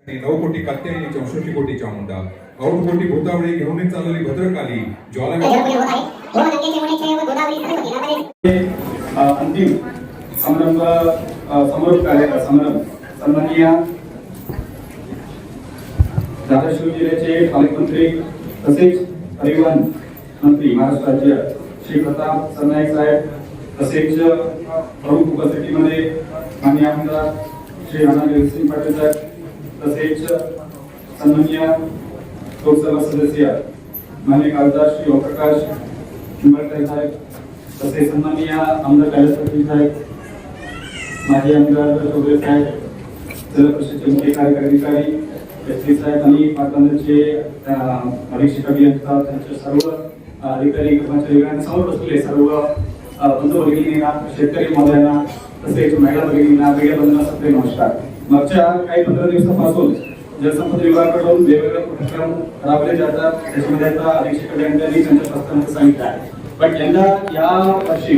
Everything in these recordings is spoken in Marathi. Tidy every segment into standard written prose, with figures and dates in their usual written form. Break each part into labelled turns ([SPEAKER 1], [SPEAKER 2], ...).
[SPEAKER 1] आणि 9 कोटी कात्यायनी 64 कोटी चामुंडा 8 कोटी भूतावळी घेऊन चालली भद्रकाली ज्वाला
[SPEAKER 2] अंतिम समारंभ समारोप समारंभ सन्माननीय धाराशिव जिल्ह्याचे पालकमंत्री तसेच परिवहन मंत्री महाराष्ट्र राज्य श्री प्रताप सरनाईक साहेब तसेच प्रमुख उपस्थितीमध्ये माननीय आमदार श्री राणाजी सिंग पाटील साहेब तसेच सन्माननीय लोकसभा सदस्य माननीय खासदार श्री ओमप्रकाश निंबाळकर साहेब तसेच सन्माननीय आमदार कैलास पाटील साहेब माजी आमदार चौधरी साहेब जिल्हा परिषदेचे मुख्य कार्यकारी अधिकारी एसपी साहेब आणि पाटबंदरचे अधीक्षक अभियंता त्यांचे सर्व अधिकारी कर्मचारी आणि समोर बसलेले सर्व बंधू भगिनींना शेतकरी महोदयांना तसेच महिला भगिनींना मीडिया बंधूंना सगळे नमस्कार. मागच्या काही 15 दिवसापासून जलसंपदा विभागाकडून वेगवेगळे उपक्रम राबवले जातात. त्याच्यामध्ये आता अधीक्षक अभियंत्यांनी त्यांच्या प्रस्तावात सांगितलं आहे. पण यंदा या वर्षी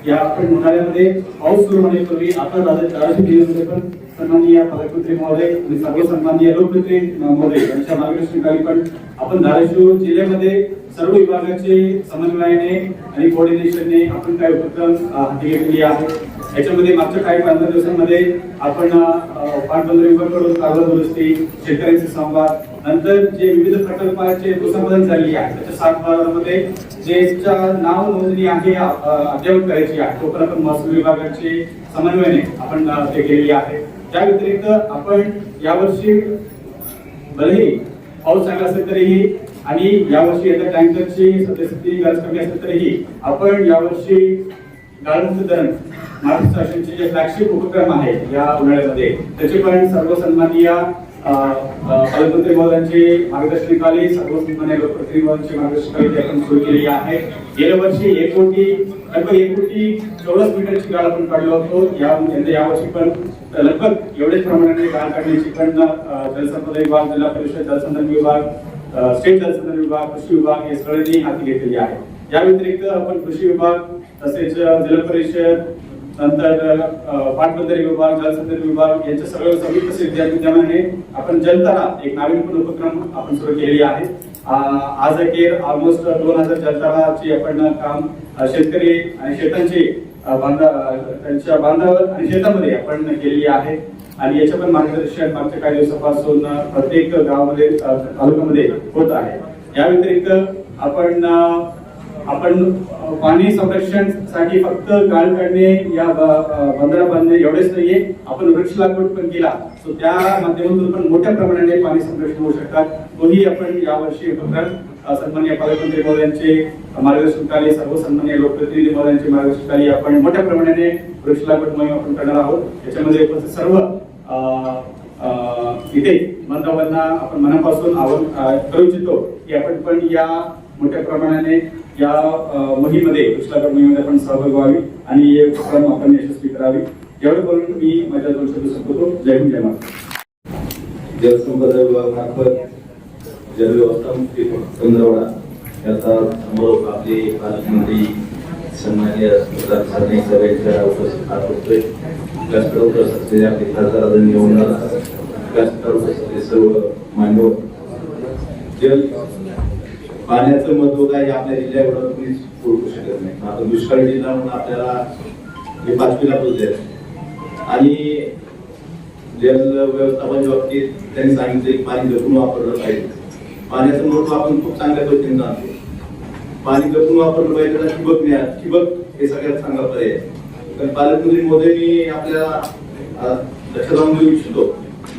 [SPEAKER 2] या आपण उन्हाळ्यामध्ये पाऊस सुरू होण्यापूर्वी आपण धाराशिव जिल्ह्यामध्ये पण सन्माननीय पालकमंत्री महोदय आणि सर्व सन्माननीय लोकप्रतिनिधी महोदय यांच्या मार्गदर्शनाखाली पण आपण धाराशिव जिल्ह्यामध्ये सर्व विभागाचे समन्वयाने आणि कोऑर्डिनेशनने आपण काही उपक्रम हाती घेतलेले आहेत. याच्यामध्ये मागच्या काही 15 दिवसांमध्ये आपण पाटबंदर विभागाकडून कारभार दुरुस्ती शेतकऱ्यांचे संवाद नंतर जे विविध प्रकल्पाचे भूसंपादन झालेली आहे त्याच्या 7 भागामध्ये ज्याच्या नाव नोंदणी आहे अद्ययावत करायची आहे तो पण आपण महसूल विभागाचे समन्वयाने आपण ते केलेली आहे. त्या व्यतिरिक्त आपण यावर्षी भलेही पाऊस चांगला असेल तरीही आणि यावर्षी यंदा टँकरची सद्यस्थिती गरज कमी असेल तरीही आपण यावर्षी गाळमुक्त धरण महाराष्ट्र शासनाचे जे फ्लॅगशिप उपक्रम आहे या उन्हाळ्यामध्ये त्याचे पण सर्व सन्माननीय पालकमंत्री महोदयांचे मार्गदर्शनाखाली सर्व सन्माननीय लोकप्रतिनिधी महोदयांचे मार्गदर्शनाखाली आपण सुरू केलेली आहे. गेल्या वर्षी 1 कोटी 14 मीटरची गाळ आपण काढलो होतो. यावर्षी पण लगभग एवढेच प्रमाणाने गाळ काढण्याची पण जलसंपदा विभाग जिल्हा परिषद जलसंधारण विभाग स्टेट जलसंधारण विभाग कृषी विभाग हे सगळ्यांनी हाती घेतलेली आहे. या व्यतिरिक्त आपण कृषी विभाग तसेच जिल्हा परिषद नंतर पाटबंदर विभाग जलसंधारण विभाग यांच्या सगळ्या संयुक्त विद्यमाने आपण जलतारा एक नाविन्य उपक्रम आपण सुरू केलेली आहे. आज अखेर ऑलमोस्ट 2000 जलताराची आपण काम शेतकरी आणि शेतांचे त्यांच्या बांधावर आणि शेतामध्ये आपण केलेली आहे. आणि याच्या पण मार्गदर्शन मागच्या काही दिवसापासून प्रत्येक गावामध्ये तालुक्यामध्ये होत आहे. या व्यतिरिक्त आपण पाणी संरक्षण साठी फक्त गाळ काढणे या बंधारा बांधणे एवढेच नाहीये आपण वृक्ष लागवड पण केला सो त्या माध्यमातून पण मोठ्या प्रमाणाने पाणी संरक्षण होऊ शकतात. तोही आपण यावर्षी उपक्रम सन्माननीय पालकमंत्री महोदयांचे मार्गदर्शनाखाली सर्व सन्माननीय लोकप्रतिनिधी महोदयांचे मार्गदर्शनाखाली आपण मोठ्या प्रमाणाने वृक्ष लागवड मोहीम आपण करणार आहोत. याच्यामध्ये सर्व इथे बांधवांना आपण मनापासून आवाहन करू इच्छितो की आपण पण या मोठ्या प्रमाणाने या मोहिमेमध्ये वृक्ष लागवड मोहिमेमध्ये आपण सहभागी व्हावी आणि हे उपक्रम आपण यशस्वी करावी. एवढं बोलून मी माझ्या 2 शब्द संपवतो. जय हिंद जय महाराष्ट्र.
[SPEAKER 3] जलसंपदा विभागामार्फत जलव्यवस्थापन चंद्रवाडा याचा समारोप आपले पालकमंत्री सन्माननीय सरनाईक साहेबांच्या उपस्थितीत होतोय. व्यासपीठावर असलेले आपले खासदार आदरणीय ओमदादा व्यासपीठावर असलेले सर्व मान्यवर जल पाण्याचं महत्व काय आपल्या जिल्ह्यावर कोणीच ओळखू शकत नाही. आता दुष्काळी जिल्हा म्हणून आपल्याला हे 5वीला बोलते आणि जल व्यवस्थापनाच्या बाबतीत त्यांनी सांगितले की पाणी जपून वापरलं पाहिजे. पाण्याचं महत्व आपण खूप चांगल्या पद्धतीने जाणतो. पाणी जपून वापरलं पाहिजे त्याला ठिबक हे सगळ्यात चांगला पर्याय आहे. कारण पालकमंत्री महोदय मी आपल्याला लक्षात आणून देऊ इच्छितो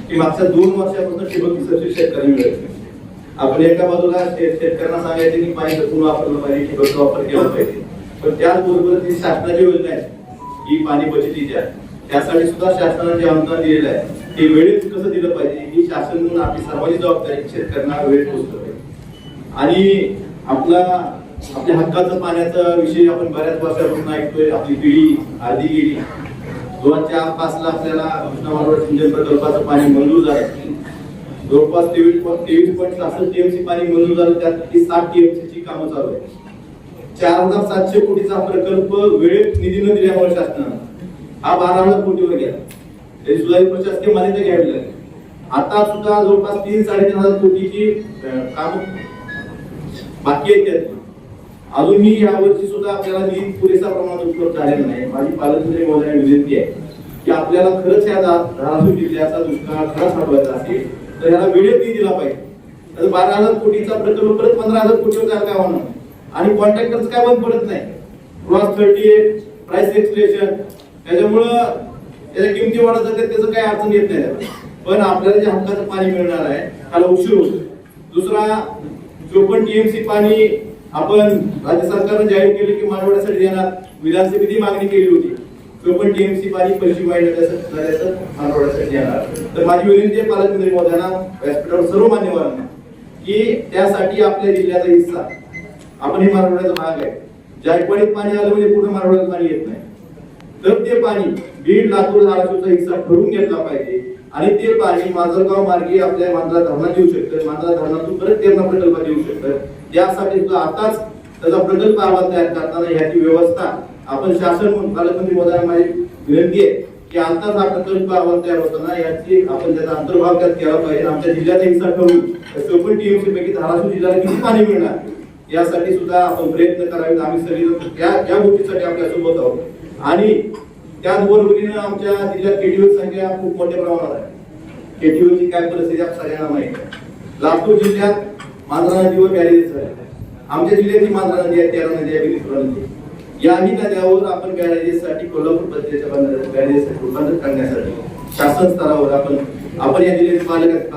[SPEAKER 3] की मागच्या 2 वर्षापासून ठिबक विसर्जित शेतकऱ्यांना मिळत नाही. आपण एका बाजूला शेतकऱ्यांना सांगायचे की पाणी जपून वापरलं पाहिजे ठिबकचा वापर केला पाहिजे पण त्याचबरोबर जी शासनाची योजना आहे ही पाणी बचतीची आहे त्यासाठी सुद्धा शासनाने जे अनुदान दिलेलं आहे ते वेळेत कसं दिलं पाहिजे ही शासन म्हणून आपली सर्वांची जबाबदारी शेतकऱ्यांना वेळेत पोहोचलं पाहिजे. आणि आपल्या हक्काचं पाण्याचा विषय आपण बऱ्याच वर्षापासून ऐकतोय. आपली पिढी आधी गेली 2004-5 ला आपल्याला कृष्णा मालवण सिंचन प्रकल्पाचं पाणी मंजूर झालं. जवळपास 23.66 टीएमसी पाणी मंजूर झालं. त्यात 60 टीएमसीची कामं चालू आहेत. 4700 कोटीचा प्रकल्प वेळेत निधी न दिल्यामुळे शासनानं हा 12,000 कोटीवर गेला. त्याची सुधारित प्रशासकीय मान्यता घ्यावी लागेल.
[SPEAKER 4] आता सुद्धा जवळपास 3-3.5 कोटीची काम बाकी आहेत त्यातली. अजूनही या वर्षी सुद्धा आपल्याला निधी पुरेसा प्रमाणात उपलब्ध झालेला नाही. माझी पालकमंत्री महोदयांना विनंती आहे की आपल्याला खरंच या धाराशिव जिल्ह्याचा दुष्काळ खरंच हटवायचा असेल तर याला वेळेत निधी दिला पाहिजे. तर 12,000 कोटीचा प्रकल्प परत 15,000 कोटीवर जायला काय होणार आणि कॉन्ट्रॅक्टर्स काय बंद पडत नाही. क्रॉस 38 प्राइस एक्सलेशन त्याच्यामुळं त्याच्या किमती वाढत जातात त्याचं काही अडचण येत नाही. पण आपल्याला जे हक्काचं पाणी मिळणार आहे त्याला उशीर होतो. दुसरा 54 टीएमसी पाणी आपण राज्य सरकारने जाहीर केले की मराठवाड्यासाठी देणार. विधानसभेची मागणी केली होती 54 टीएमसी पाणी पश्चिम वाहिनीचं मराठवाड्यासाठी देणार. तर माझी विनंती आहे पालकमंत्री महोदयांना व्यासपीठावर सर्व मान्यवरांना की त्यासाठी आपल्या जिल्ह्याचा हिस्सा आपण हे मराठवाड्याचा भाग आहे. जायकवाडीत पाणी आलं म्हणजे पूर्ण मराठवाड्यात पाणी येत नाही. तर ते पाणी बीड लातूर धाराशिवचा हिस्सा ठरवून घेतला पाहिजे आणि ते पाणी माजलगाव मार्गे आपल्या मांजरा धरणात येऊ शकतं. मांजरा धरणातून परत तेरणा प्रकल्पात येऊ शकतं. यासाठी सुद्धा आताच त्याचा प्रकल्प अहवाल तयार करताना याची व्यवस्था आपण शासन म्हणून पालकमंत्री महोदयांना माझी विनंती आहे की आताच हा प्रकल्प अहवाल तयार होताना याची आपण त्याचा अंतर्भाव त्यात केला पाहिजे. आमच्या जिल्ह्याचा हिस्सा ठरवून 54 टीएमसी पैकी धाराशिव जिल्ह्याला किती पाणी मिळणार यासाठी सुद्धा आपण प्रयत्न करावेत. आम्ही सगळे या गोष्टीसाठी आपल्या सोबत आहोत आणि त्याच बरोबरीनं आमच्या जिल्ह्यात केटीओची संख्या खूप मोठ्या प्रमाणात आहे. केटीओची काय परिस्थिती आपण सगळ्यांना माहिती आहे. लातूर जिल्ह्यात मांजरा नदीवर बॅरेजेस आहे. आमच्या जिल्ह्यातली मांजरा नदी आहे, 13 नदी आहे, बिलिसुरा नदी. याही नद्यावर आपण बॅरेजेससाठी कोल्हापूर पद्धतीच्या बॅरेजेससाठी रूपांतर करण्यासाठी शासन स्तरावर आपण या जिल्ह्याचे पालक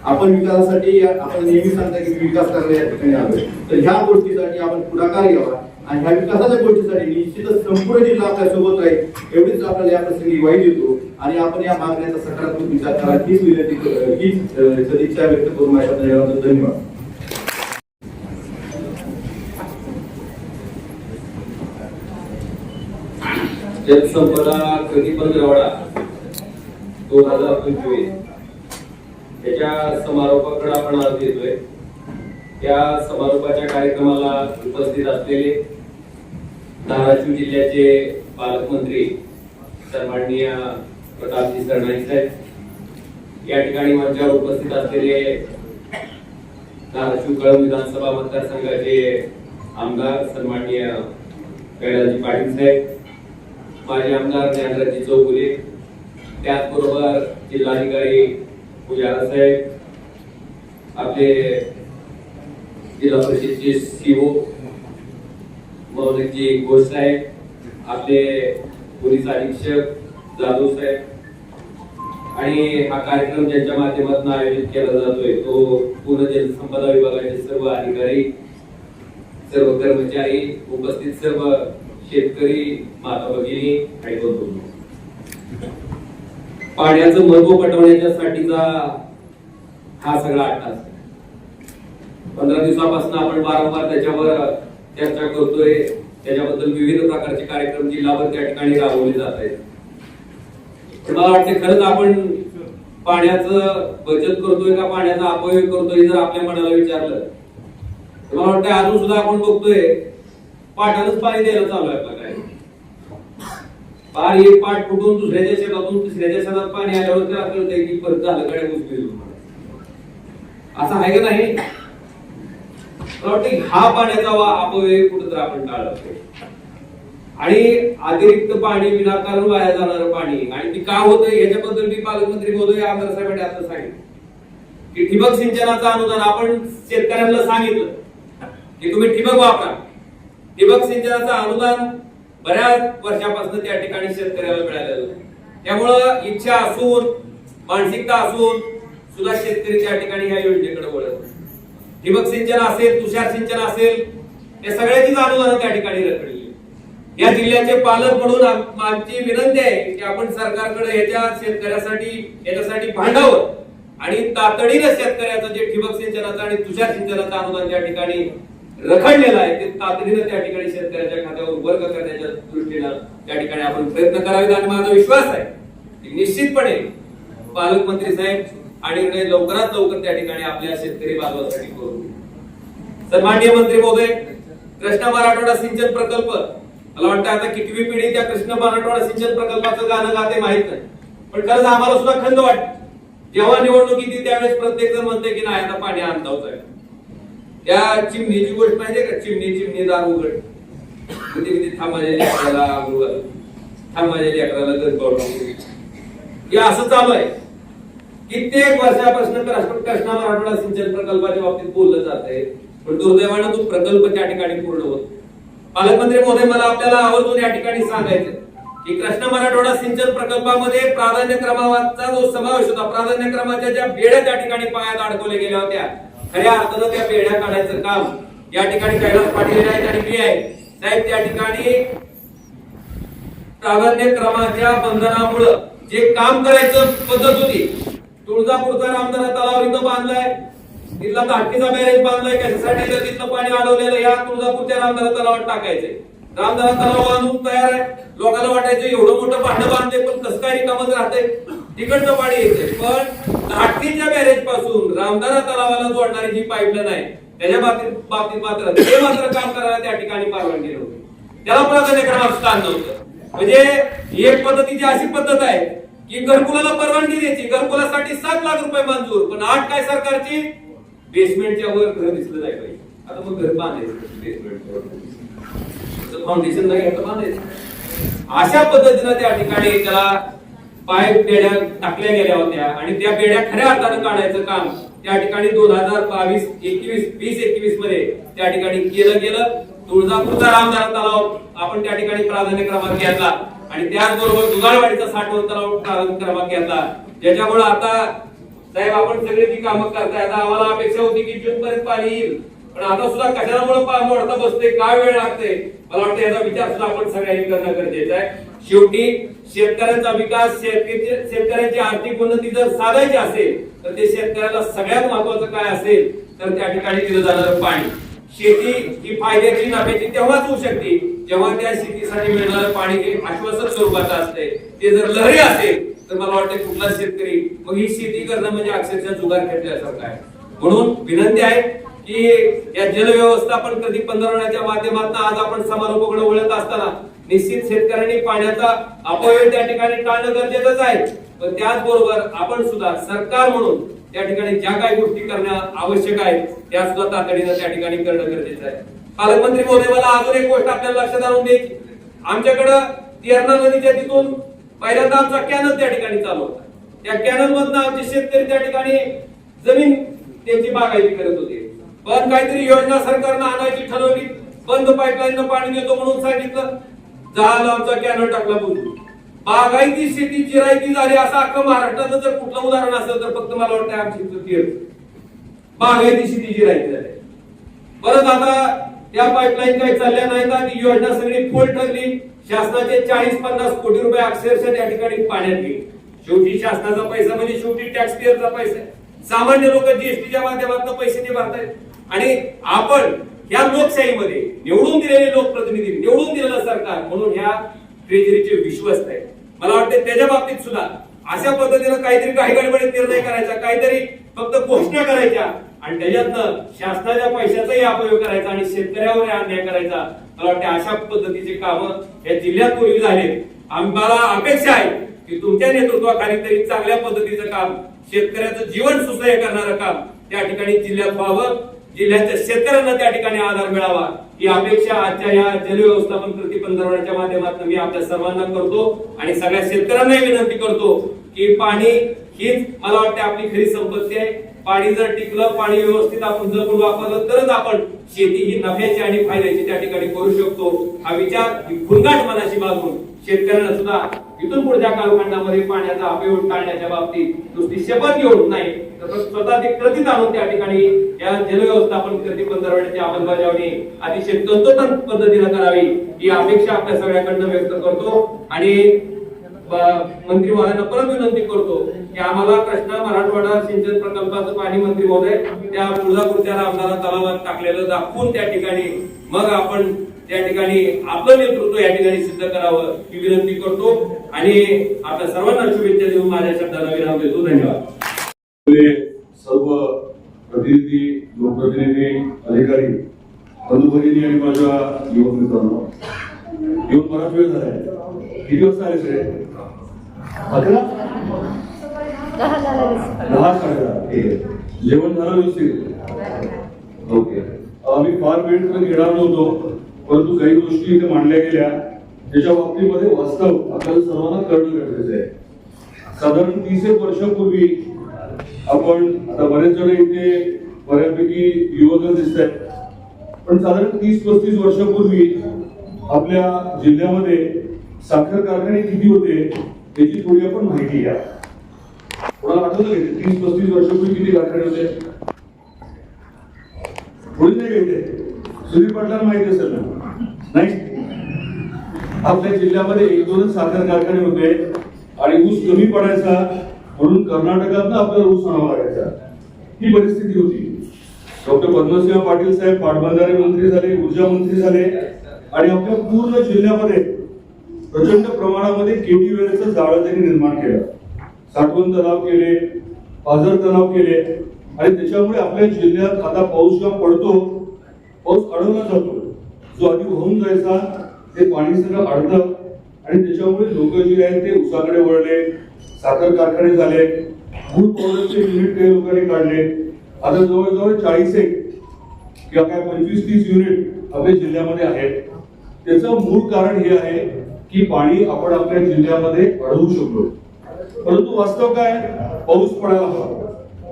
[SPEAKER 4] आपण विकासासाठी आपण नेहमी सांगता की विकास करायला या ठिकाणी आलोय. तर ह्या गोष्टीसाठी आपण पुढाकार घ्यावा आणि ह्या विकासाच्या गोष्टीसाठी निश्चितच संपूर्ण जिल्हा आपल्या सोबत राहील एवढीच आपल्याला या प्रसंगी ग्वाही देतो आणि आपण या मागण्याचा सकारात्मक विचार करा हीच विनंती हीच सदिच्छा व्यक्त करून माझ्या धन्यवाद.
[SPEAKER 5] जलसंपदा पंधरवडा 2025 याच्या समारोपाकडे आपण आज येतोय. या समारोपाच्या कार्यक्रमाला उपस्थित असलेले धाराशिव जिल्ह्याचे पालकमंत्री सन्माननीय प्रतापजी सरनाईक साहेब, या ठिकाणी मंचावर उपस्थित असलेले धाराशिव कळंब विधानसभा मतदारसंघाचे आमदार सन्माननीय कैलासजी पाटील साहेब, माजी आमदार ज्ञानराजजी चौगुले, त्याचबरोबर जिल्हाधिकारी पुजारा साहेब, आपले जिल्हा परिषदचे सीओ मौलिकजी घोष साहेब, आपले पोलीस अधीक्षक जाधव साहेब आणि हा कार्यक्रम ज्यांच्या माध्यमातून आयोजित केला जातोय तो पूर्ण जलसंपदा विभागाचे सर्व अधिकारी, सर्व कर्मचारी, उपस्थित सर्व शेतकरी, माता भगिनी आणि बंधू. पाण्याचं महत्व पटवण्यासाठीचा हा सगळा अट्टास 15 दिवसापासून आपण वारंवार त्याच्यावर चर्चा करतोय. त्याच्याबद्दल विविध प्रकारचे कार्यक्रम जिल्हाभर त्या ठिकाणी राबवले जात आहेत. मला वाटते खरंच आपण पाण्याचं बचत करतोय का पाण्याचा अपव्यय करतोय जर आपल्या मनाला विचारलं तर मला वाटतं अजून सुद्धा आपण बघतोय पाटानच पाणी द्यायला चालू आहे. आपला काय पार एक पाट फुटून दुसऱ्याच्या शेतातून तिसऱ्याच्या शेतात पाणी आल्यावर तर आपल्याला की परत झालं कडे मुश्किल असं आहे का नाही. हा पाण्याचा अपव्यय कुठेतरी आपण टाळतो आणि अतिरिक्त पाणी विनाकारण वाया जाणारं पाणी आणि ती का होतं याच्याबद्दल मी पालकमंत्री महोदय आमदार साहेबांनी आता सांगितलं की ठिबक सिंचनाचं अनुदान आपण शेतकऱ्यांना सांगितलं की तुम्ही ठिबक वापरा. ठिबक सिंचनाचं अनुदान बऱ्याच वर्षापासून त्या ठिकाणी शेतकऱ्याला मिळालेलं. त्यामुळं इच्छा असून मानसिकता असून सुद्धा शेतकरी त्या ठिकाणी ह्या योजनेकडे वळत. ठिबक सिंचन असेल, तुषार सिंचन असेल, या सगळ्याचीच अनुदान त्या ठिकाणी रखडली. या जिल्ह्याचे पालक म्हणून आमची विनंती आहे की आपण सरकारकडे याच्यासाठी भांडावं आणि तातडीने शेतकऱ्याचं जे ठिबक सिंचनाचं आणि तुषार सिंचनाचं अनुदान त्या ठिकाणी रखडलेलं आहे ते तातडीने त्या ठिकाणी शेतकऱ्याच्या खात्यावर वर्ग करण्याच्या दृष्टीनं त्या ठिकाणी आपण प्रयत्न करावेत. आणि माझा विश्वास आहे की निश्चितपणे पालकमंत्री साहेब आणि लवकरात लवकर त्या ठिकाणी आपल्या शेतकरी बांधवांसाठी करू. सन्माननीय मंत्री महोदय, कृष्णा मराठवाडा सिंचन प्रकल्प मला वाटतं आता कितवी पिढी त्या कृष्णा मराठवाडा सिंचन प्रकल्पाचं गाणं गाते माहित नाही, पण खरंच आम्हाला सुद्धा खंत वाटत जेव्हा निवडणूक येते त्यावेळेस प्रत्येक जण म्हणते की नाही आता पाणी आणताच आहे. त्या चिमणीची गोष्ट माहितीये का? चिमणी दार उघड किती थांबायला लेकराला आंघोळ थांबायला लेकराला गरबावून हे असं चालू आहे. कित्येक वर्षापासून कृष्णा मराठवाडा सिंचन प्रकल्पाच्या बाबतीत बोललं जात आहे, पण दुर्दैवानं तो प्रकल्प त्या ठिकाणी पूर्ण होत. पालकमंत्री महोदय, मला आपल्याला आवर्जून या ठिकाणी सांगायचं की कृष्णा मराठवाडा सिंचन प्रकल्पामध्ये प्राधान्य क्रमांकाचा जो समावेश होता, प्राधान्य क्रमांकाच्या ज्या बेड्या त्या ठिकाणी पायात अडकवल्या गेल्या होत्या, खऱ्या अर्थानं त्या बेड्या काढायचं काम या ठिकाणी कैलास पाटील आहेत आणि मी आहे साहेब. त्या ठिकाणी प्राधान्य क्रमाच्या बंधनामुळे जे काम करायचं पद्धत होती, तुळजापूरचा रामदारा तलाव इथं बांधलाय, तिथला धाटकीचा बॅरेज बांधलाय, कशासाठी तर तिथलं पाणी अडवलेलं या तुळजापूरच्या रामदारा तलावात टाकायचंय. रामदारा तलाव बांधून तयार आहे. लोकांना वाटायचं एवढं मोठं भांडं बांधते पण कसं काय रिकामच राहते, तिकडचं पाणी येते. पण धाटकीच्या बॅरेज पासून रामदारा तलावाला जोडणारी जी पाईपलाईन आहे त्याच्या बाबतीत मात्र ते मात्र काम करायला त्या ठिकाणी परवानगी नव्हती, त्याला प्राधान्य क्रमांक स्थान नव्हतं. म्हणजे एक पद्धतीची अशी पद्धत आहे की घरकुलाला परवानगी द्यायची, घरकुलासाठी 7 लाख रुपये मंजूर, पण आठ काय सरकारची बेसमेंटच्या वर घर दिसलं नाही पाहिजे. आता मग घर बांधायचं बेसमेंटच्या वर, फाउंडेशन नाही बांधायचं. अशा पद्धतीनं त्या ठिकाणी त्याला पाईप बेड्या टाकल्या गेल्या होत्या आणि त्या बेड्या खऱ्या अर्थानं काढायचं काम त्या ठिकाणी 2020-21 मध्ये त्या ठिकाणी केलं गेलं. तुळजापूरचा रामदारा तलाव आपण त्या ठिकाणी प्राधान्य क्रमांक घेतला आणि त्याचबरोबर दुधाळवाडीचा साठवण तलाव प्राधान्य क्रमांक घेतला, ज्याच्यामुळे आता साहेब आपण सगळे जी कामं करताय, आता आम्हाला अपेक्षा होती की जून पर्यंत पाणी येईल, पण आता सुद्धा कशामुळे मोडता बसते, काय वेळ लागते, मला वाटतं याचा विचार सुद्धा आपण सगळ्यांनी करणं गरजेचं आहे. शेवटी शेतकऱ्यांचा विकास, शेतकऱ्यांची आर्थिक उन्नती जर साधायची असेल तर ते शेतकऱ्याला सगळ्यात महत्वाचं काय असेल तर त्या ठिकाणी दिलं जाणारं पाणी. शेती ही फायद्याची नफ्याची तेव्हाच होऊ शकते जेव्हा त्या शेतीसाठी मिळणारं पाणी हे आश्वासक स्वरूपाचं असते. ते जर लहरी असेल तर मला वाटतं कुठला शेतकरी मग ही शेती करणं म्हणजे अक्षरशः जुगार खेळल्यासारखं आहे. म्हणून विनंती आहे की या जलव्यवस्थापन कधी पंधरवड्याच्या माध्यमातून आज आपण समारोपाकडे वळत असताना निश्चित शेतकऱ्यांनी पाण्याचा अपव्यय त्या ठिकाणी टाळणं गरजेचंच आहे, पण त्याचबरोबर आपण सुद्धा सरकार म्हणून त्या ठिकाणी ज्या काही गोष्टी करणं आवश्यक आहे त्या सुद्धा तातडीनं त्या ठिकाणी करणं गरजेचं आहे. पालकमंत्री महोदय, मला अजून एक गोष्ट आपल्याला लक्षात आणून द्यायची. आमच्याकडं तेरणा नदीच्या तिथून पहिल्यांदा आमचा कॅनल त्या ठिकाणी चालू होता. त्या कॅनल मधनं आमचे शेतकरी त्या ठिकाणी जमीन त्यांची बागायती करत होते, पण काहीतरी योजना सरकारनं आणायची ठरवली, बंद पाईपलाईन पाणी देतो म्हणून सांगितलं, झालं आमचा कॅनल टाकला बुजून. बागायती शेती जिरायती झाली असं अख्खं महाराष्ट्राचं जर कुठलं उदाहरण असेल तर फक्त मला वाटतं आमची बागायती शेती जिरायती झाली. परत आता त्या पाईपलाईन काही चालल्या नाहीत, ती योजना सगळी फोल ठरली. शासनाचे 40-50 कोटी रुपये अक्षरशः त्या ठिकाणी पाण्यात गेले. शेवटी शासनाचा पैसा म्हणजे शेवटी टॅक्स पेअरचा पैसा. सामान्य लोक जीएसटीच्या माध्यमातून पैसे ते भरतायत आणि आपण या लोकशाहीमध्ये निवडून दिलेले लोकप्रतिनिधी, निवडून दिलेलं सरकार म्हणून ह्या ट्रेजरीचे विश्वस्त आहे. मला वाटतं त्याच्या बाबतीत सुद्धा अशा पद्धतीनं काहीतरी काही गडबडीत निर्णय करायचा, काहीतरी फक्त घोषणा करायच्या आणि त्याच्यातनं शासनाच्या पैशाचाही अपयोग करायचा आणि शेतकऱ्यावर अन्याय करायचा. मला वाटतं अशा पद्धतीचे कामं या जिल्ह्यात पूर्वी झाले. आम्हाला अपेक्षा आहे की तुमच्या नेतृत्वाखाली तरी चांगल्या पद्धतीचं काम, शेतकऱ्याचं जीवन सुसह्य करणारं काम त्या ठिकाणी जिल्ह्यात व्हावं, जिल्ह्याच्या शेतकऱ्यांना त्या ठिकाणी आधार मिळावा ही अपेक्षा आजच्या या जलव्यवस्थापन कृती पंधरवड्याच्या माध्यमातून मी आपल्या सर्वांना करतो आणि सगळ्या शेतकऱ्यांनाही विनंती करतो की पाणी हीच मला वाटते आपली खरी संपत्ती आहे. पाणी जर टिकलं, पाणी व्यवस्थित आपण जपून वापरलं तरच आपण शेती ही नफ्याची आणि फायद्याची त्या ठिकाणी करू शकतो. हा विचार गुणगाठ मनाशी बाळगून शेतकऱ्यांना सुद्धा इथून पुढच्या कालखंडामध्ये पाण्याचा अपव्यय टाळण्याच्या बाबतीत नुसती शपथ घेऊन नाही तर स्वतः ते कृतीत आणून त्या ठिकाणी या जलव्यवस्थापन कृती पंधरवड्याची अंमलबजावणी अतिशय तंतोतंत पद्धतीने करावी ही अपेक्षा आपल्या सगळ्याकडनं व्यक्त करतो आणि मंत्री महोदयांना परत विनंती करतो की आम्हाला कृष्णा मराठवाडा सिंचन प्रकल्पाचं पाणी मंत्री महोदय त्या तुळजापूरच्या रामदारा तलावात टाकलेलं दाखवून त्या ठिकाणी मग आपण त्या ठिकाणी आपलं नेतृत्व या ठिकाणी सिद्ध करावं ही विनंती करतो आणि आपल्या सर्वांना शुभेच्छा देऊन माझ्या शब्दाला विराम देतो. धन्यवाद.
[SPEAKER 6] सर्व प्रतिनिधी, लोकप्रतिनिधी, अधिकारी, बंधू भगिनी आणि माझ्या युवक मित्रांनो, येऊन बराच वेळ झालाय. किती वाजता आले सगळे? 11?
[SPEAKER 7] 10 झालं.
[SPEAKER 6] 10 साडेदहा. ठीक आहे. जेवण झालं व्यवस्थित? ओके. आम्ही फार वेळ तर घेणार नव्हतो, परंतु काही गोष्टी इथे मांडल्या गेल्या त्याच्या बाबतीमध्ये वास्तव आपल्याला सर्वांना कळणं गरजेचं आहे. साधारण 30 एक वर्षापूर्वी आपण, आता बरेच जण इथे बऱ्यापैकी युवक दिसत आहेत, पण साधारण 30-35 वर्षापूर्वी आपल्या जिल्ह्यामध्ये साखर कारखाने किती होते याची थोडी आपण माहिती घ्या. कोणाला आठवतं का 30-35 वर्षापूर्वी किती कारखाने होते? थोडी नाही घेते. सुधीर पाटलांना माहिती असेल ना? नाही. आपल्या जिल्ह्यामध्ये 1-2 साखर कारखाने होते आणि ऊस कमी पडायचा म्हणून कर्नाटकात आपल्याला ऊस आणावा लागायचा. ही परिस्थिती होती. डॉक्टर पद्मसिंह पाटील साहेब पाटबंधारे मंत्री झाले, ऊर्जा मंत्री झाले आणि आपल्या पूर्ण जिल्ह्यामध्ये प्रचंड प्रमाणामध्ये केटीवेलचं जाळं त्यांनी निर्माण केलं. साठवण तलाव केले, पाझर तलाव केले आणि त्याच्यामुळे आपल्या जिल्ह्यात आता पाऊस जेव्हा पडतो, पाऊस अडवला जातो. जो आधी वाहून जायचा ते पाणी सगळं अडतं आणि त्याच्यामुळे लोक जे आहेत ते उसाकडे वळले, साखर कारखाने झाले, गुळ पावडरचे युनिट काही लोकांनी काढले. आता जवळजवळ 40 किंवा काय 25-30 युनिट आपल्या जिल्ह्यामध्ये आहेत. त्याचं मूळ कारण हे आहे की पाणी आपण आपल्या जिल्ह्यामध्ये अडवू शकलो. परंतु वास्तव काय, पाऊस पडायला हवा.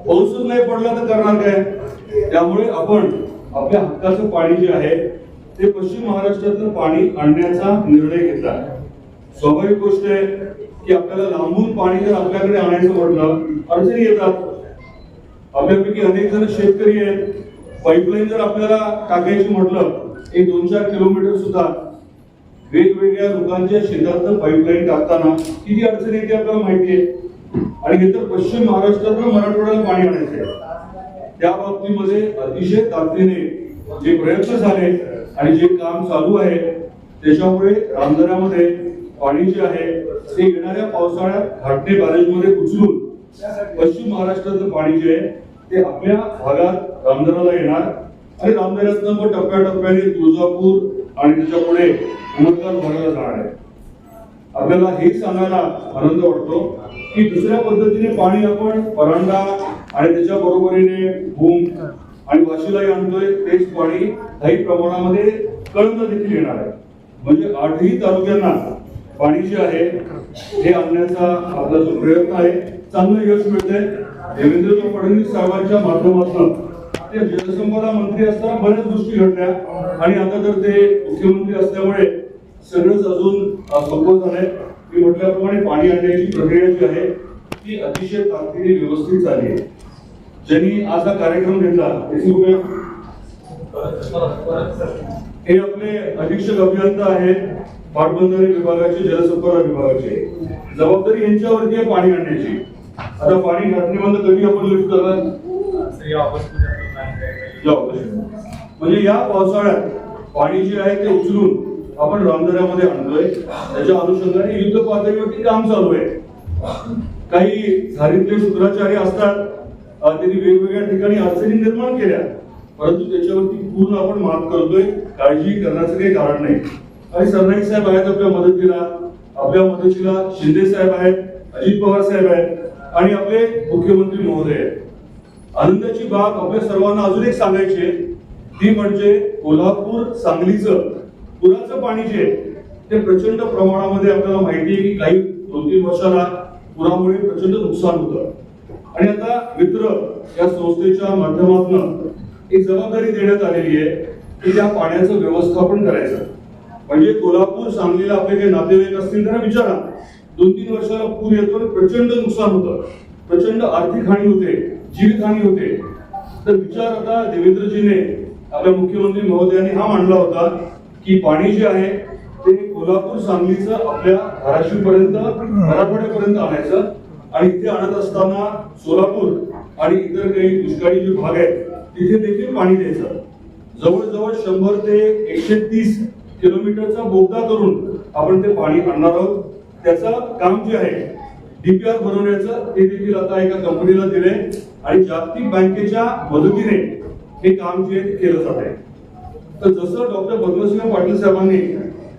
[SPEAKER 6] पाऊसच नाही पडला तर करणार काय? त्यामुळे आपण आपल्या हक्काचं पाणी जे आहे ते पश्चिम महाराष्ट्रातलं पाणी आणण्याचा निर्णय घेतला. स्वाभाविक गोष्ट आहे की आपल्याला लांबून पाणी जर आपल्याकडे आणायचं म्हटलं अडचणी येतात. आपल्यापैकी अनेक जण शेतकरी आहेत. पाईपलाईन जर आपल्याला टाकायची म्हटलं 1-2-4 किलोमीटर सुद्धा वेगवेगळ्या लोकांच्या शेतातलं पाईपलाईन टाकताना किती अडचणी येते आपल्याला माहिती आहे. आणि हे तर पश्चिम महाराष्ट्रातलं मराठवाड्याला पाणी आणायचं आहे. त्या बाबतीमध्ये अतिशय ताकदीने जे प्रयत्न झाले आणि जे काम चालू आहे त्याच्यामुळे रामदऱ्यामध्ये पाणी जे आहे ते येणाऱ्या पावसाळ्यात घाटणे बॅरेजमध्ये उचलून पश्चिम महाराष्ट्रातलं पाणी जे आहे ते आपल्या भागात रामदऱ्याला येणार आणि रामदऱ्यातनं मग टप्प्याटप्प्याने तुळजापूर आणि त्याच्यापुढे उमरगाव भागाला जाणार आहे. आपल्याला हे सांगायला आनंद वाटतो की दुसऱ्या पद्धतीने पाणी आपण परांडा आणि त्याच्या बरोबरीने भूम आणि वाशीलाही आणतोय. तेच पाणी काही प्रमाणामध्ये कळंब देखील येणार आहे. म्हणजे 8ही तालुक्यांना पाणी जे आहे हे आणण्याचा आपला जो प्रयत्न आहे चांगलं यश मिळतंय. देवेंद्र फडणवीस साहेबांच्या माध्यमातून ते जलसंपदा मंत्री असताना बऱ्याच गोष्टी घडल्या आणि आता तर ते मुख्यमंत्री असल्यामुळे सगळंच अजून सोपं झालंय. मी म्हटल्याप्रमाणे पाणी आणण्याची प्रक्रिया जी आहे ती अतिशय ताकदीने व्यवस्थित झाली आहे. ज्यांनी आज हा कार्यक्रम घेतला त्याची हे आपले अधीक्षक अभियंता आहेत पाटबंधारे विभागाचे, जलसंपदा विभागाचे. जबाबदारी यांच्यावरती आहे पाणी आणण्याची. आता पाणी घाटणीमधून कधी आपण लिफ्ट करणार? म्हणजे या पावसाळ्यात पाणी जे आहे ते उचलून आपण रामदऱ्यामध्ये आणतोय. त्याच्या अनुषंगाने युद्ध पातळीवरती काम चालू आहे. काही झारीतले शुक्राचार्य असतात, त्यांनी वेगवेगळ्या ठिकाणी अडचणी निर्माण केल्या, परंतु त्याच्यावरती पूर्ण आपण मात करतोय. काळजी करण्याचं काही कारण नाही. आणि सरनाईक साहेब आहेत आपल्या मदतीला शिंदे साहेब आहेत, अजित पवार साहेब आहेत आणि आपले मुख्यमंत्री महोदय आहेत. आनंदाची बाब आपल्या सर्वांना अजून एक सांगायची आहे ती म्हणजे कोल्हापूर सांगलीचं पुराचं पाणी जे आहे ते प्रचंड प्रमाणामध्ये आपल्याला माहिती आहे की काही 2-3 वर्षाला पुरामुळे प्रचंड नुकसान होतं. आणि आता मित्र या संस्थेच्या माध्यमातून एक जबाबदारी देण्यात आलेली आहे की त्या पाण्याचं व्यवस्थापन करायचं. म्हणजे कोल्हापूर सांगलीला आपले काही नातेवाईक असतील त्यांना विचारा. 2-3 वर्षाला पूर येतो आणि प्रचंड नुकसान होतं, प्रचंड आर्थिक हानी होते, जीवितहानी होते. तर विचार आता देवेंद्रजीने आपल्या मुख्यमंत्री महोदयांनी हा मांडला होता की पाणी जे आहे ते कोल्हापूर सांगलीचं आपल्या धाराशिवपर्यंत मराठवाड्यापर्यंत आणायचं आणि इथे आणत असताना सोलापूर आणि इतर काही दुष्काळी जे भाग आहेत तिथे देखील पाणी द्यायचं. जवळजवळ 100 ते 130 किलोमीटरचा बोगदा करून आपण ते पाणी आणणार आहोत. त्याचं काम जे आहे डीपीआर बनवण्याचं ते देखील आता एका कंपनीला दिले आणि जागतिक बँकेच्या मदतीने हे काम जे केलं जात आहे. तर जसं डॉक्टर पद्मसिंह पाटील साहेबांनी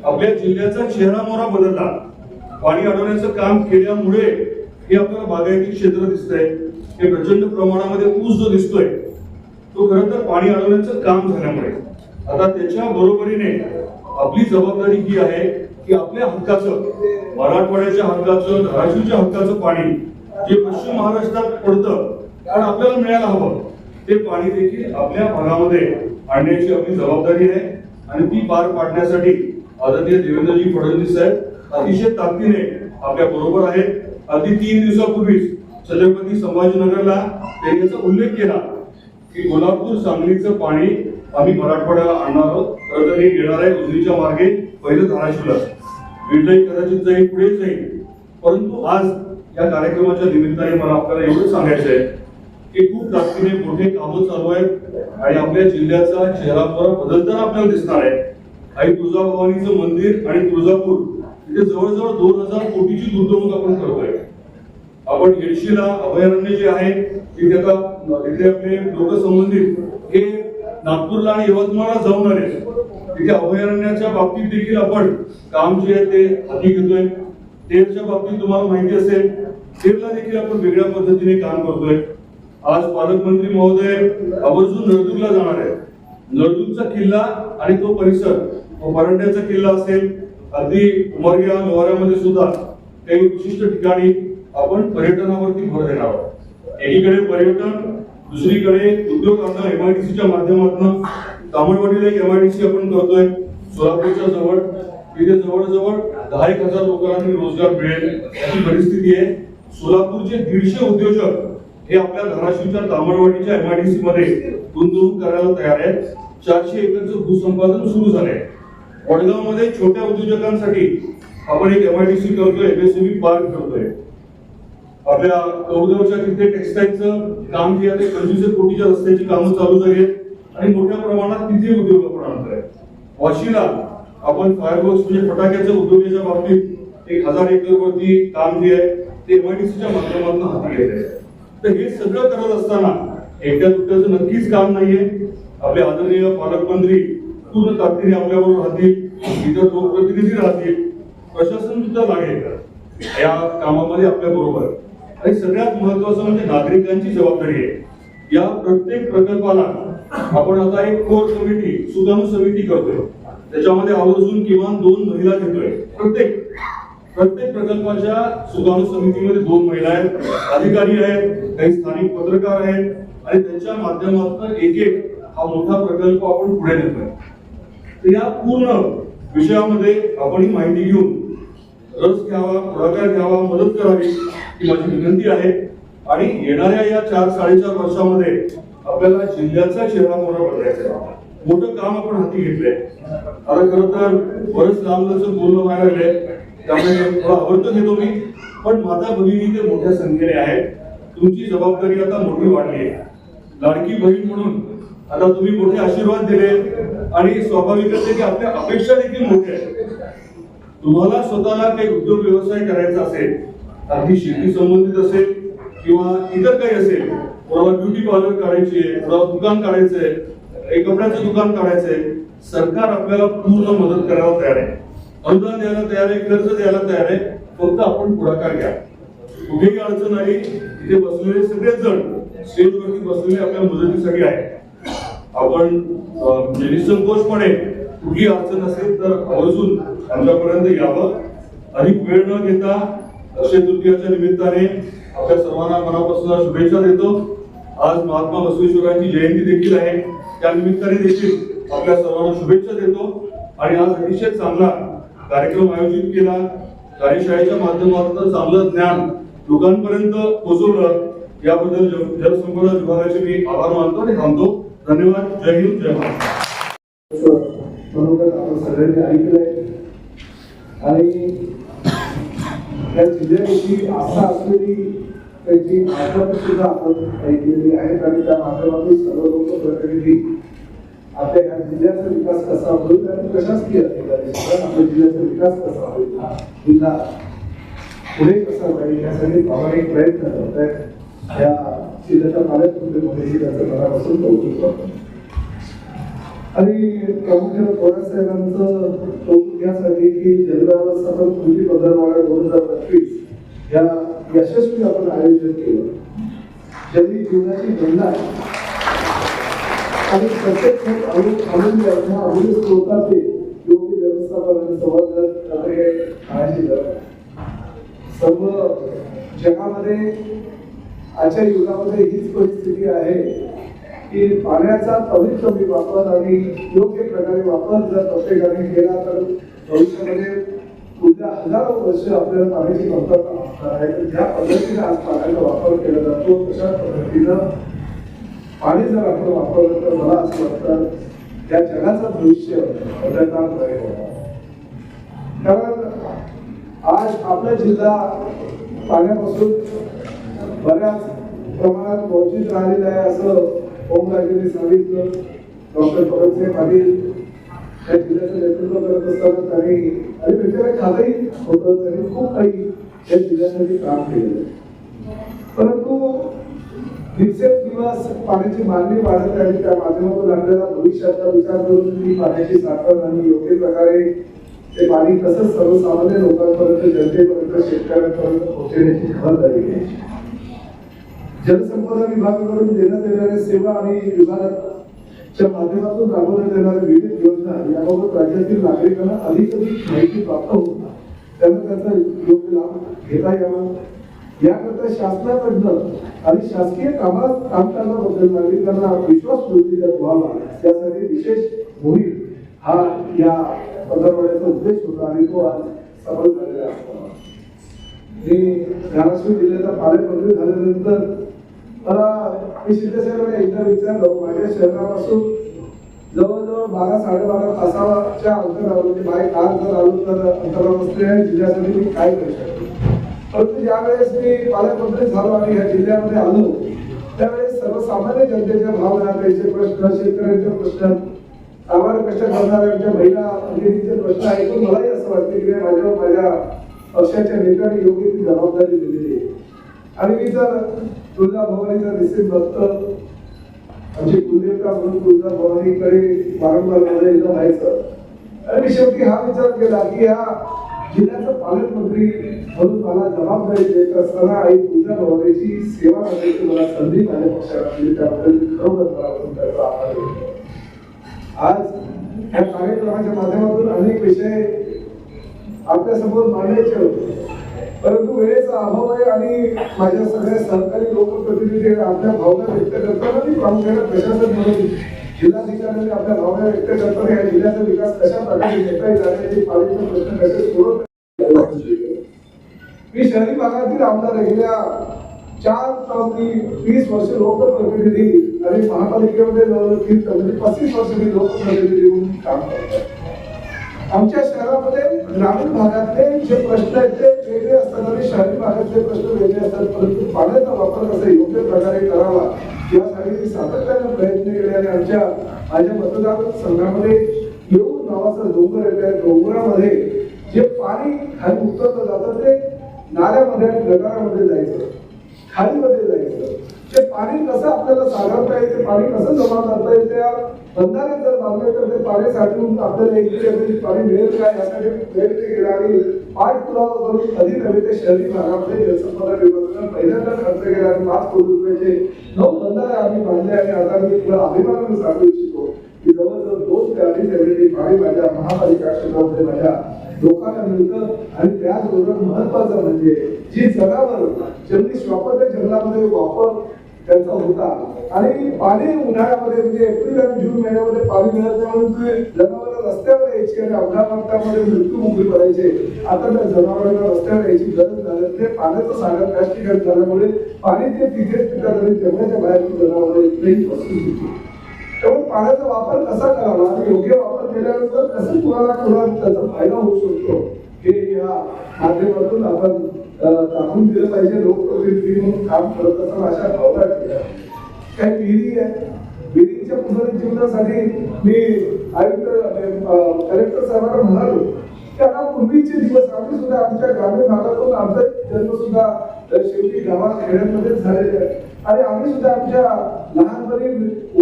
[SPEAKER 6] आपल्या जिल्ह्याचा चेहरा मोहरा बदलला, पाणी अडवण्याचं काम केल्यामुळे हे आपल्याला बागायती क्षेत्र दिसतंय, हे प्रचंड प्रमाणामध्ये ऊस जो दिसतोय तो खरं तर पाणी अडवण्याचं काम झाल्यामुळे आता त्याच्या बरोबरीने आपली जबाबदारी ही आहे की आपल्या हक्काचं, मराठवाड्याच्या हक्काचं, धाराशिवच्या हक्काचं पाणी जे पश्चिम महाराष्ट्रात पडतं कारण आपल्याला मिळायला हवं ते पाणी देखील आपल्या भागामध्ये आणण्याची आपली जबाबदारी आहे आणि ती पार पाडण्यासाठी आदरणीय देवेंद्रजी फडणवीस साहेब अतिशय ताकदीने आपल्या बरोबर आहेत. अगदी 3 दिवसापूर्वीच छत्रपती संभाजीनगरला त्यांनी याचा उल्लेख केला की कोल्हापूर सांगलीचं पाणी आम्ही मराठवाड्याला आणणार आहोत. खरं तर हे येणार आहे उजनीच्या मार्गे पहिलं धाराशिवला, बीडलाही कदाचित जाईल, पुढे जाईल. परंतु आज या कार्यक्रमाच्या निमित्ताने मला आपल्याला एवढं सांगायचं आहे की खूप ताकदीने मोठे कामं चालू आहेत आणि आपल्या जिल्ह्याचा चेहरा बदलताना आपल्याला दिसणार आहे. आई तुळजाभवानीचं मंदिर आणि तुळजापूर इथे जवळजवळ 2000 कोटीची गुंतवणूक आपण करतोय. आपण येडशीला अभयारण्य जे आहे तिथे आपले लोकसंबंधित हे नागपूरला आणि यवतमाळला जाऊन आले. तिथे अभयारण्याच्या बाबतीत देखील आपण काम जे आहे ते हाती घेतोय. तेरच्या बाबतीत तुम्हाला माहिती असेल, तेरला देखील आपण वेगळ्या पद्धतीने काम करतोय. आज पालकमंत्री महोदय आवर्जून नळदुर्गला जाणार आहे. नळदुर्गचा किल्ला आणि तो परिसर, परांड्याचा किल्ला असेल, अगदी उमरग्या लोहाऱ्यामध्ये सुद्धा काही विशिष्ट ठिकाणी आपण पर्यटनावरती भर देणार आहोत. एकीकडे पर्यटन, दुसरीकडे उद्योगांना MIDCच्या माध्यमातून तामिळवाडीला एक MIDC आपण करतोय. सोलापूरच्या जवळ तिथे जवळजवळ 10,000 लोकांना रोजगार मिळेल अशी परिस्थिती आहे. सोलापूरचे 150 उद्योजक हे आपल्या धाराशिवच्या तामिळवाडीच्या MIDC मध्ये गुंतवणूक करायला तयार आहेत. 400 एकरचं भूसंपादन सुरू झालंय. वडगावमध्ये छोट्या उद्योजकांसाठी आपण एक MIDC करतोय, MSME पार्क करतोय. आपल्या कौदवच्या तिथे टेक्सटाईलचं काम जे आहे ते 25 कोटीच्या रस्त्याची कामं चालू झाली आहेत आणि मोठ्या प्रमाणात तिथे उद्योग आपण आणतोय. वाशीला आपण फायरवर्क्स म्हणजे फटाक्याच्या उद्योगाच्या बाबतीत 1000 एकर वरती काम जे आहे ते MIDCच्या माध्यमातून हाती घेत आहे. तर हे सगळं करत असताना एकट्या दुट्याचं नक्कीच काम नाहीये. आपले आदरणीय पालकमंत्री पूर्ण ताकदीने आपल्याबरोबर राहतील, इतर लोकप्रतिनिधी राहतील, प्रशासन सुद्धा लागेल या कामामध्ये आपल्या बरोबर. आणि सगळ्यात महत्वाचं म्हणजे नागरिकांची जबाबदारी आहे. या प्रत्येक प्रकल्पाला आपण आता एक कोर कमिटी, सुकाणू समिती करतोय. त्याच्यामध्ये आवर्जून किमान 2 महिला घेतोय. प्रत्येक प्रकल्पाच्या सुकाणू समितीमध्ये 2 महिला आहेत, अधिकारी आहेत, काही स्थानिक पत्रकार आहेत आणि त्यांच्या माध्यमातून एक हा मोठा प्रकल्प आपण पुढे नेतोय. तर या पूर्ण विषयामध्ये आपण ही माहिती घेऊन रस घ्यावा, पुढाकार घ्यावा, मदत करावी ही माझी विनंती आहे. आणि येणाऱ्या या 4-4.5 वर्षामध्ये आपल्याला जिल्ह्याचा चेहरा मोहरा बदलायचा आहे. मोठं काम आपण हाती घेतलंय. आता खरं तर बरंच लांबचं बोलणं व्हायला लागलंय, त्यामुळे थोडा आवर्त घेतो मी. पण माता भगिनी ते मोठ्या संख्येने आहेत. तुमची जबाबदारी आता मोठी वाढली आहे. लाडकी बहीण म्हणून आता तुम्ही मोठे आशीर्वाद दिले आणि स्वाभाविकच आहे की आपल्या अपेक्षा देखील मोठ्या आहेत. तुम्हाला स्वतःला काही उद्योग व्यवसाय करायचा असेल, अगदी शेती संबंधित असेल किंवा इतर काही असेल, कोणाला ब्युटी पार्लर काढायची आहे, कोणाला दुकान काढायचंय, एक कपड्याचं दुकान काढायचंय, सरकार आपल्याला पूर्ण मदत करायला तयार आहे. अनुदान द्यायला तयार आहे, कर्ज द्यायला तयार आहे. फक्त आपण पुढाकार घ्या. कुठेही अडचण आली, इथे बसलेले सगळेच जण स्टेजवरती बसलेले आपल्या मदतीसाठी आहे. आपण निसंकोचपणे कुठली अडचण असेल तर आवर्जून आमच्यापर्यंत यावं. अधिक वेळ न घेता अक्षय तृतीयाच्या निमित्ताने आपल्या सर्वांना मनापासून शुभेच्छा देतो. आज महात्मा बसवेश्वरांची जयंती देखील आहे, त्या निमित्ताने देखील आपल्या सर्वांना शुभेच्छा देतो. आणि आज अतिशय चांगला कार्यक्रम आयोजित केला, कार्यशाळेच्या माध्यमातून चांगलं ज्ञान लोकांपर्यंत पोहोचवलं, याबद्दल जलसंपदा विभागाचे मी आभार मानतो आणि थांबतो. धन्यवाद. जय हिंद, जय महाराष्ट्र.
[SPEAKER 7] बरोबर आपण सगळ्यांनी ऐकलंय आणि त्या जिल्ह्याची आशा असलेली त्याची आठवण सुद्धा आपण ऐकलेली आहेत आणि त्या माध्यमातून सर्व लोक प्रतिनिधी आपल्या ह्या जिल्ह्याचा विकास कसा होईल आणि प्रशासकीय अधिकारी सुद्धा आपल्या जिल्ह्याचा विकास कसा होईल, जिल्हा पुढे कसा जाईल यासाठी प्रामाणिक प्रयत्न करत आहेत. या जिल्ह्याच्या पालकमंत्रीमध्येही त्याचं मनापासून कौतुक करतो. आणि प्रामुख्याने पवार साहेबांचं कौतुक यासाठी की जलव्यवस्थापन कृती पद्धतवाडा 2025 या यशस्वी आपण आयोजन केलं. जरी जीवनाची गंगा आणि प्रत्येक अमूल्य स्रोताचे योग्य व्यवस्थापन आणि संवर्धन करायची गरज. सर्व जगामध्ये आजच्या युगामध्ये हीच परिस्थिती आहे की पाण्याचा कमीत कमी वापर आणि योग्य प्रकारे वापर जर प्रत्येकाने केला तर भविष्यामध्ये पुढल्या हजारो वर्ष आपल्याला पाण्याची कमतरता असणार आहे. तर ज्या पद्धतीने आज पाण्याचा वापर केला जातो तशा पद्धतीनं पाणी जर आपण वापरलं तर मला असं वाटतं त्या जगाचं भविष्य बदलणार आहे. कारण आज आपला जिल्हा पाण्यापासून बऱ्याच प्रमाणात वंचित राहिलेला आहे असं ओमराजेंनी सांगितलं. डॉक्टर पवनसाहेब पाटील या जिल्ह्याचं नेतृत्व करत असताना त्यांनी आणि त्याच्याकडे खातही होतं. त्यांनी खूप काही या जिल्ह्यासाठी काम केलेलं आहे. परंतु दिवसेंदिवस पाण्याची मागणी वाढत आहे आणि त्या माध्यमातून आपल्याला भविष्याचा विचार करून ती पाण्याची साठवण आणि योग्य प्रकारे ते पाणी कसं सर्वसामान्य लोकांपर्यंत, जनतेपर्यंत, शेतकऱ्यांपर्यंत पोहोचवण्याची खबरदारी घ्यायची. जलसंपदा विभागाकडून देण्यात येणाऱ्या सेवा आणि विभागाच्या माध्यमातून राबवण्यात येणाऱ्या विविध योजना याबाबत राज्यातील नागरिकांना अधिक माहिती प्राप्त होऊन त्यांना त्याचा योग्य लाभ घेता यावा याकरता शासनाकडनं आणि शासकीय काम करण्याबद्दल नागरिकांना विश्वास वृद्धी व्हावा यासाठी विशेष मोहीम हा या पंधरवड्याचा उद्देश होता आणि तो आज सफल झालेला असतो. मी धाराशिव जिल्ह्याचा पालकमंत्री झाल्यानंतर मी शिंदे साहेबांना एकदा विचारलं माझ्या शहरापासून जवळजवळ 12-12.5 तासाच्या अंतरावर म्हणजे बाय कार जर आलो तर अंतरावर असलेल्या जिल्ह्यासाठी मी काय करू शकतो. परंतु ज्यावेळेस मी पालकमंत्री झालो आणि या जिल्ह्यामध्ये आलो त्यावेळेस सर्वसामान्य जनतेच्या भावना, त्यांचे प्रश्न, शेतकऱ्यांचे प्रश्न, आम्हाला कष्ट करणाऱ्यांच्या महिला भगिनींचे प्रश्न ऐकून मलाही असं वाटते की माझ्या पक्षाच्या नेत्यांनी योग्य ती जबाबदारी दिलेली आहे. आणि मी जर तुळजाभवानीचा निश्चित भक्त आमची कुलदेवता म्हणून तुळजाभवानीकडे वारंवार माझं एकदा व्हायचं आणि मी शेवटी हा विचार केला की या जिल्ह्याचा पालकमंत्री म्हणून मला जबाबदारी देत असताना आई तुळजाभवानीची सेवा करण्याची मला संधी माझ्या पक्षाला दिली. त्याबद्दल खरोखर त्याचा आभार व्यक्त. आज या कार्यक्रमाच्या माध्यमातून अनेक विषय आपल्या समोर मांडायचे होते परंतु वेळेचा अभाव आहे आणि माझ्या सगळ्या सहकारी लोकप्रतिनिधी आपल्या भावना व्यक्त करताना मी प्रामुख्याने प्रशासन म्हणून जिल्हाधिकाऱ्यांनी आपल्या भावना व्यक्त करताना या जिल्ह्याचा विकास कशा प्रकारे घेता येईल आणि पाण्याचे प्रश्न कसे सोडवता. मी शहरी भागातील आमदार गेल्या 20 वर्ष लोकप्रतिनिधी आणि महापालिकेमध्ये 35 वर्ष मी लोकप्रतिनिधी म्हणून काम करतो. आमच्या शहरामध्ये ग्रामीण भागातले जे प्रश्न आहेत ते वेगळे असतात आणि शहरी भागातले प्रश्न वेगळे असतात. परंतु पाण्याचा वापर कसा योग्य प्रकारे करावा यासाठी मी सातत्याने प्रयत्न केले आणि माझ्या मतदार संघामध्ये येऊन नावाचा डोंगर आहे. त्या डोंगरामध्ये जे पाणी खाली उतरलं जातं ते नाल्यामध्ये आणि गटारामध्ये जायचं, खालीमध्ये जायचं. ते पाणी कसं आपल्याला साठवता येईल, ते पाणी कसं जमा करता येईल, त्या बंधारे जर बांधले तर ते पाणी साठवून आपल्याला एक पाणी मिळेल का यासाठी प्रयत्न केला आणि पाठपुरावा करून कधी नव्हे ते शहरी भागामध्ये जलसंपदा विभागाने पहिल्यांदा खर्च केला आणि 5 कोटी रुपयाचे 9 बंधारे आम्ही बांधले आणि आता मी तुला अभिमानाने सांगू इच्छितो की जवळजवळ 2 ते 2.5 एमएलडी पाणी माझ्या महापालिका क्षेत्रामध्ये माझ्या लोकांना मिळतं. आणि त्याचबरोबर महत्वाचं म्हणजे जी जनावर जंगली श्वापच्या जंगलामध्ये वापर त्यांचा होता आणि पाणी उन्हाळ्यामध्ये म्हणजे एप्रिल आणि जून महिन्यामध्ये पाणी मिळत नाही म्हणून ते जनावर रस्त्यावर यायची आणि अपघातामध्ये मृत्यूमुखी पडायचे. आता त्या जनावरांना रस्त्यावर यायची गरज नाही. ते पाण्याचं सागर त्याच ठिकाणी झाल्यामुळे पाणी ते तिथेच पितात आणि जंगलाच्या बाहेर जनावर इथेही पसरून होती. त्यामुळे पाण्याचा वापर कसा करावा आणि योग्य वापर केल्यानंतर कसं कुणाला त्याचा फायदा होऊ शकतो हे या माध्यमातून आपण दाखवून दिलं पाहिजे. लोकप्रतिनिधी म्हणून काम करत असताना अशा भावना केल्या. काही विहिरी आहे, विहिरीच्या पुनरुज्जीवनासाठी मी आयुक्त कलेक्टर साहेबांना म्हणालो की आता पूर्वीचे दिवस आम्ही सुद्धा आमच्या ग्रामीण भागातून आमचा जन्म सुद्धा शेवटी गावात खेड्यांमध्येच झालेले आहे आणि आम्ही सुद्धा आमच्या लहानपणी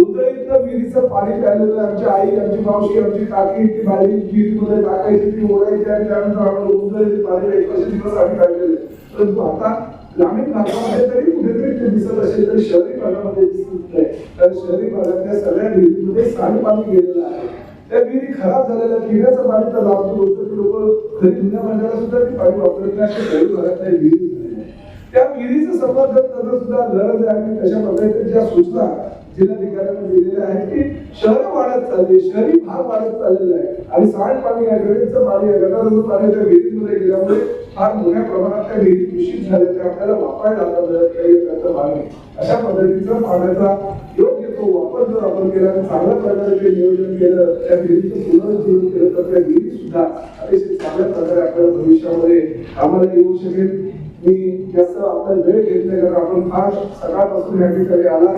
[SPEAKER 7] उंदळीतलं विहिरीचं पाणी प्यायलेलं. आमची आई, आमची मावशी, आमची काकी ती बाळी विहिरीमध्ये टाकायची, ती ओढायची आणि त्यानंतर आम्हाला उंदळीचे पाणी 1 वर्ष दिवस आम्ही काढलेले. परंतु आता ग्रामीण भागामध्ये तरी कुठेतरी ते दिसत असेल तर शहरी भागामध्ये दिसत नाही. तर शहरी भागातल्या सगळ्या विहिरीमध्ये सांडपाणी गेलेलं आहे. त्या विहिरी खराब झालेल्या पिण्याचं पाणी तर लाभतो गोष्ट की लोक घरी धुण्या भांड्याला सुद्धा ते पाणी वापरत नाही. अशा शहरी भागातल्या विहिरी झालेल्या आहेत. त्या विहिरीचं संवर्धन करणं सुद्धा गरज आहे. आणि तशा पद्धतीच्या सूचना जिल्हाधिकाऱ्यांनी दिलेल्या आहेत की शहरं वाढत चालली, शहरी भाग वाढत चाललेला आहे आणि सांडपाणी या गडीचं पाणी या गटाराचं पाणी त्या विहिरीमध्ये गेल्यामुळे फार मोठ्या प्रमाणात त्या विहिरी दूषित झाल्या. त्या आपल्याला वापरायला आता मिळत नाही त्याचं पाणी. अशा पद्धतीचा पाण्याचा योग्य तो वापर जर आपण केला आणि चांगल्या प्रकारे ते नियोजन केलं, त्या विहिरीचं पुनरुज्जीवन केलं तर त्या विहिरी सुद्धा अतिशय चांगल्या प्रकारे आपल्याला भविष्यामध्ये आम्हाला येऊ शकेल. मी जास्त आपला वेळ घेत नाही कारण आपण फार सकाळपासून या ठिकाणी आला.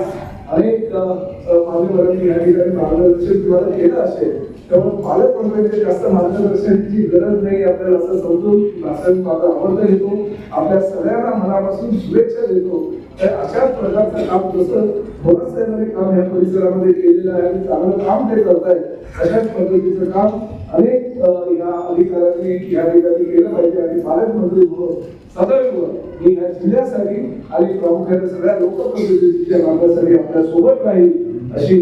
[SPEAKER 7] अनेक मान्यवरांनी या ठिकाणी मार्गदर्शन तुम्हाला केलं असेल, त्यामुळे पालकमंत्र्यांचे जास्त मार्गदर्शनाची गरज नाही आपल्याला असं समजून भाषण माझं आवडतं घेतो. आपल्या सगळ्यांना मनापासून शुभेच्छा देतो. तर अशाच प्रकारचं काम जसं भोरसाहेबांनी काम या परिसरामध्ये केलेलं आहे आणि चांगलं काम ते करतायत, अशाच पद्धतीचं काम अनेक या अधिकाऱ्यांनी या ठिकाणी केलं पाहिजे. आणि पालकमंत्री म्हणून सदैव मी या जिल्ह्यासाठी आणि प्रामुख्याने सगळ्या लोकप्रतिनिधींच्या मार्गासाठी आपल्या सोबत राहील अशी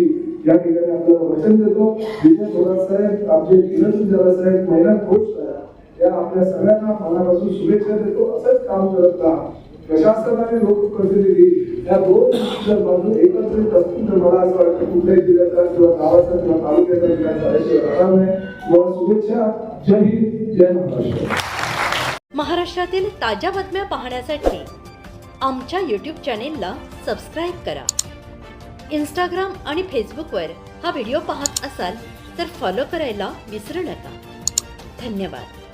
[SPEAKER 7] या ठिकाणी आपल्याला वचन देतो. विजय थोरात साहेब, आमचे किरण साहेब, महिला कोच साहेब या आपल्या सगळ्यांना मनापासून शुभेच्छा देतो. असंच काम करत राहा. प्रशासन आणि लोकप्रतिनिधी या दोन जर बाजू एकत्रित असतील तर मला असं वाटतं कुठल्याही जिल्ह्याचा किंवा गावाचा किंवा तालुक्याचा विकास झाल्याशिवाय राहणार नाही. मला शुभेच्छा. जय हिंद, जय महाराष्ट्र.
[SPEAKER 8] महाराष्ट्रातील ताज्या बातम्या पाहण्यासाठी आमच्या यूट्यूब चॅनेलला सबस्क्राईब करा. इंस्टाग्राम आणि फेसबुकवर हा व्हिडिओ पाहत असाल तर फॉलो करायला विसरू नका. धन्यवाद.